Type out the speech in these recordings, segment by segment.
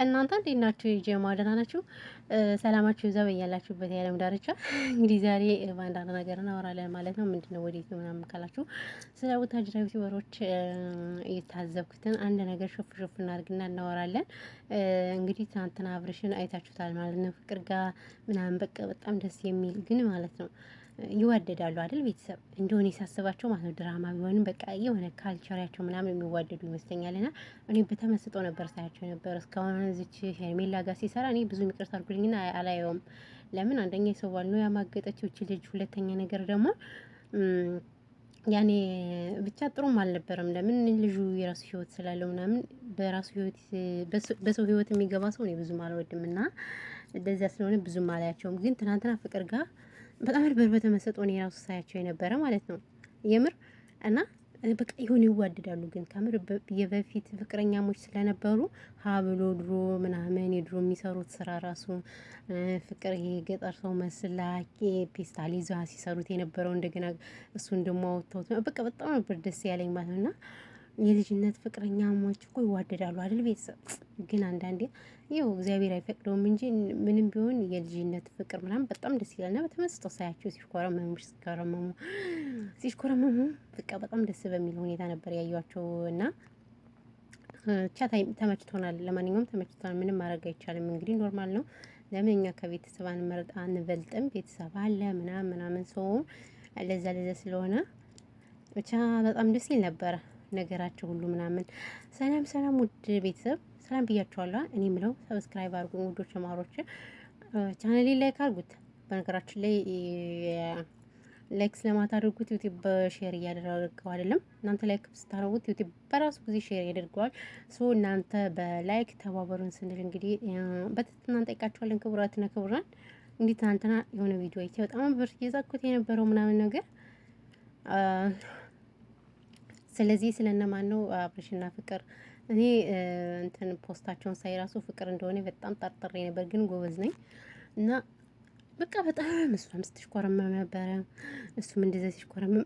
እናንተ እንዴት ናችሁ? የጀማ ደህና ናችሁ? ሰላማችሁ ይብዛ በያላችሁበት የዓለም ዳርቻ። እንግዲህ ዛሬ በአንዳንድ ነገር እናወራለን ማለት ነው። ምንድነው ወዴት ነው ምናምን ካላችሁ ስለ ወታደራዊ ዩቲዩበሮች የታዘብኩትን አንድ ነገር ሾፍ ሾፍ እናድርግና እናወራለን። እንግዲህ ትናንትና አብርሽን አይታችሁታል ማለት ነው። ፍቅር ጋር ምናምን በቃ በጣም ደስ የሚል ግን ማለት ነው ይዋደዳሉ አይደል? ቤተሰብ እንደሆነ ሳስባቸው ማለት ነው። ድራማ ቢሆንም በቃ የሆነ ካልቸራቸው ምናምን የሚዋደዱ ይመስለኛል። እና እኔ በተመስጦ ነበር ሳያቸው ነበር። እስካሁን እዚች ሄርሜላ ጋር ሲሰራ እኔ ብዙ ይቅርታ አድርጉልኝና አላየውም። ለምን አንደኛ የሰው ባል ነው ያማገጠችው እቺ ልጅ፣ ሁለተኛ ነገር ደግሞ ያኔ ብቻ ጥሩም አልነበረም። ለምን ልጁ የራሱ ህይወት ስላለው ምናምን በራሱ ህይወት በሰው ህይወት የሚገባ ሰው ነው ብዙም አልወድም። እና እንደዚያ ስለሆነ ብዙም አላያቸውም። ግን ትናንትና ፍቅር ጋር በጣም ነበር በተመሰጦ ነው የራሱ ሳያቸው የነበረ ማለት ነው የምር። እና በቃ ይሁን ይዋደዳሉ። ግን ከምር የበፊት ፍቅረኛሞች ስለነበሩ ሀብሎ ድሮ ምናምን የድሮ የሚሰሩት ስራ ራሱ ፍቅር ይሄ ገጠር ሰው መስላ ፔስታል ይዛ ሲሰሩት የነበረው እንደገና እሱን ደግሞ አወጣሁት። በቃ በጣም ነበር ደስ ያለኝ ማለት ነው። እና የልጅነት ፍቅረኛሞች እኮ ይዋደዳሉ አይደል ቤተሰብ? ግን አንዳንዴ ይኸው እግዚአብሔር አይፈቅደውም እንጂ ምንም ቢሆን የልጅነት ፍቅር ምናምን በጣም ደስ ይላልና በተመስጦ ሳያቸው ሲሽኮረመሙ በቃ በጣም ደስ በሚል ሁኔታ ነበር ያዩዋቸው። እና ብቻ ተመችቶናል። ለማንኛውም ተመችቶናል። ምንም ማድረግ አይቻልም። እንግዲህ ኖርማል ነው። ለምን እኛ ከቤተሰብ አንበልጥም? ቤተሰብ አለ ምናምን ሰው ለዛ ስለሆነ ብቻ በጣም ደስ ይል ነበረ ነገራቸው ሁሉ ምናምን። ሰላም ሰላም ውድ ቤተሰብ ሰላም ብያቸዋለሁ። እኔ የምለው ሰብስክራይብ አድርጉኝ ውዶች ማሮች፣ ቻናሌን ላይክ አድርጉት። በነገራችን ላይ ላይክ ስለማታደርጉት ዩቲዩብ በሼር እያደረገው አይደለም። እናንተ ላይክ ስታደርጉት ዩቲዩብ በራሱ ጊዜ ሼር ያደርገዋል። ሶ እናንተ በላይክ ተባበሩን ስንል እንግዲህ በትህትና እንጠይቃችኋለን። ክቡራትና ክቡራን፣ እንግዲህ ትናንትና የሆነ ቪዲዮ አይቼ በጣም ብር እየዛኩት የነበረው ምናምን ነገር ስለዚህ ስለነማን ነው አብርሽና ፍቅር እኔ እንትን ፖስታቸውን ሳይ ራሱ ፍቅር እንደሆነ በጣም ጠርጥሬ ነበር። ግን ጎበዝ ነኝ እና በቃ በጣም እሷም ስትሽኮረመም ነበረ፣ እሱም እንደዛ ሲሽኮረመም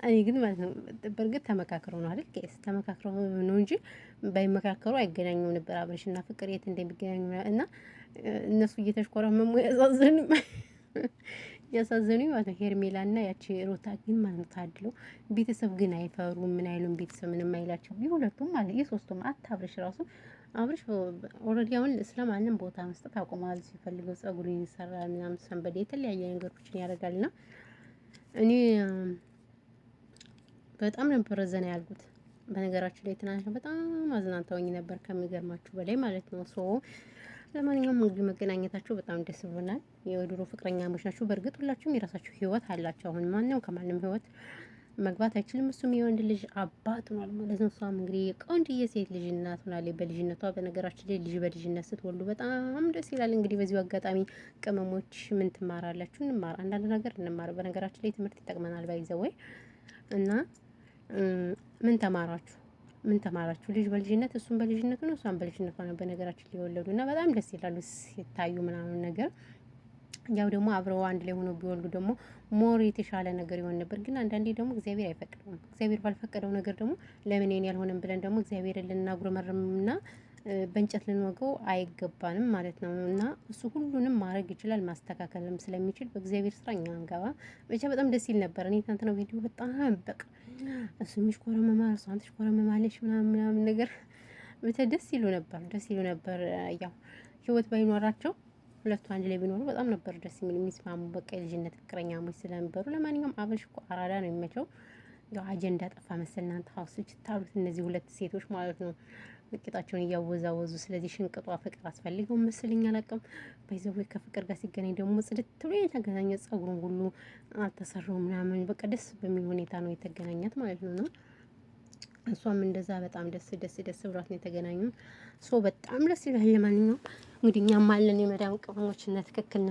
እኔ ግን ማለት ነው በእርግጥ ተመካክረው ነው አይደል? ቄስ ተመካክረው ነው እንጂ ባይመካከሩ አይገናኙም ነበር አብርሽና ፍቅር የት እንደሚገናኙ። እና እነሱ እየተሽኮረመሙ ያሳዘኑኝ ማለት ነው ሄርሜላና ያቺ ሩታ ግን ማለት ነው ታድለው። ቤተሰብ ግን አይፈሩም። ምን አይሉም ቤተሰብ ምንም አይላቸው። የሁለቱም ማለት የሶስቱም አብርሽ ራሱ አብርሽ ኦልሬዲ አሁን ስለማንም ቦታ መስጠት አቁሟል። ሲፈልገው ጸጉሩን ይሰራል ምናምን ሰንበዴ የተለያየ ነገሮችን ያደርጋልና እኔ በጣም ነበር ዘና ያልኩት። በነገራችሁ ላይ ትናንት በጣም አዝናንተውኝ ነበር ከሚገርማችሁ በላይ ማለት ነው። ሶ ለማንኛውም እንግዲህ መገናኘታችሁ በጣም ደስ ብሎናል። የድሮ ፍቅረኛሞች ናችሁ። በእርግጥ ሁላችሁም የራሳችሁ ህይወት አላችሁ። አሁን ማንም ከማንም ህይወት መግባት አይችልም። እሱም የወንድ ልጅ አባት ሆኗል ማለት ነው። እሷም እንግዲህ ቆንጆዬ ሴት ልጅ እናት ሆናለች በልጅነቷ። በነገራችን ላይ ልጅ በልጅነት ስትወልዱ በጣም ደስ ይላል። እንግዲህ በዚሁ አጋጣሚ ቅመሞች ምን ትማራላችሁ? እንማር፣ አንዳንድ ነገር እንማር። በነገራችን ላይ ትምህርት ይጠቅመናል ባይዘወይ እና ምን ተማራችሁ? ምን ተማራችሁ? ልጅ በልጅነት እሱም በልጅነቱ ነው እሷም በልጅነቷ ነው በነገራችን ላይ የወለዱ እና በጣም ደስ ይላሉ ሲታዩ ምናምን ነገር። ያው ደግሞ አብረው አንድ ላይ ሆኖ ቢወልዱ ደግሞ ሞር የተሻለ ነገር ይሆን ነበር። ግን አንዳንዴ ደግሞ እግዚአብሔር አይፈቅደውም። እግዚአብሔር ባልፈቀደው ነገር ደግሞ ለምን እኔን ያልሆነም ብለን ደግሞ እግዚአብሔርን ልናጉረመርምና በእንጨት ልንወገው አይገባንም ማለት ነው። እና እሱ ሁሉንም ማድረግ ይችላል ማስተካከልም ስለሚችል በእግዚአብሔር ስራ እኛ አንገባ። ብቻ በጣም ደስ ይል ነበር። እኔ ትናንትና ቪዲዮ በጣም በቃ እሱ የሚሽኮረመማል እሷም ትሽኮረመማለች ምናምን ነገር ብቻ ደስ ይሉ ነበር። ያው ህይወት ባይኖራቸው ሁለቱ አንድ ላይ ቢኖሩ በጣም ነበር ደስ የሚስማሙ። በቃ የልጅነት ፍቅረኛሞች ስለነበሩ። ለማንኛውም አብርሽ እኮ አራዳ ነው የሚመቸው። ያው አጀንዳ ጠፋ መሰል እናንተ ሀውስ ታሉት እነዚህ ሁለት ሴቶች ማለት ነው ልቂጣቸውን እያወዛወዙ። ስለዚህ ሽንቅጧ ፍቅር አስፈልገው መስልኝ አላውቅም። ባይዘው ከፍቅር ጋር ሲገናኝ ደግሞ ጽድት ብሎ የተገናኘ ጸጉሩን ሁሉ አልተሰራው ምናምን በቃ ደስ በሚል ሁኔታ ነው የተገናኛት ማለት ነው። እሷም እንደዛ በጣም ደስ ብሏት ነው የተገናኙ። ሶ በጣም ደስ ይላል። ለማንኛውም እንግዲህ እኛም አለን የመዳም ቅመሞች እና ትክክል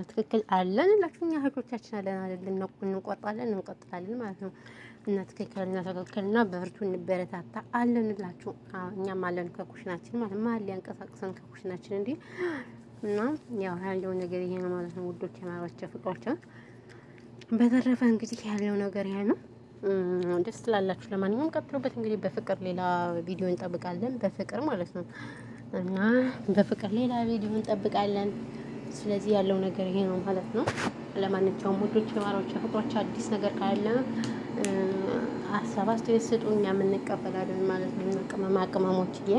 አለን እላችሁ እኛ እህቶቻችን አለን አይደል? እንቆጣለን እንቀጥላለን ማለት ነው። እና ትክክልና በብርቱ እንበረታታ አለን እላችሁ። እኛም አለን ከኩሽናችን ማለት ማን ሊያንቀሳቅሰን ከኩሽናችን እንዴ? እና ያው ያለው ነገር ይሄ ነው ማለት ነው ውዶች፣ የማራቸው ፍቅሮች። በተረፈ እንግዲህ ያለው ነገር ይሄ ነው። ደስ ትላላችሁ። ለማንኛውም ቀጥሉበት። እንግዲህ በፍቅር ሌላ ቪዲዮ እንጠብቃለን። በፍቅር ማለት ነው። እና በፍቅር ሌላ ቪዲዮ እንጠብቃለን። ስለዚህ ያለው ነገር ይሄ ነው ማለት ነው። ለማንኛውም ውዶች፣ የማሮች፣ ፍቅሮች አዲስ ነገር ካለ ሀሳብ አስተያየት ስጡ፣ እኛም እንቀበላለን ማለት ነው። ቅመማ ቅመሞችዬ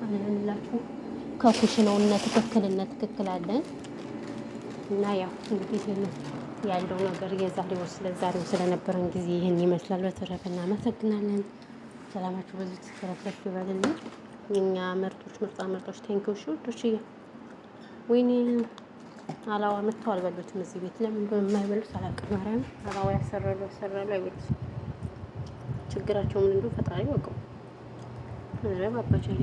አለንላችሁ። ከኩሽናውነት ትክክል አለን እና ያው እንግዲህ ያለው ነገር የዛሬው ስለዛሬው ስለነበረን ጊዜ ይህን ይመስላል። በተረፈ እናመሰግናለን። ሰላማችሁ በዚህ ተረፍረፍ ይበልልን። የኛ ምርጦች ቴንኪው ውዶች። ወይኔ አላዋ መጥተው አልበሉትም እዚህ ቤት። ለምን እንደሆነ የማይበሉት አላውቅም። ማርያም አላዋ ያሰራሉ አይበሉት። ችግራቸው ምን እንደሆነ ፈጣሪ ያውቀው። ኧረ ባባቸሪ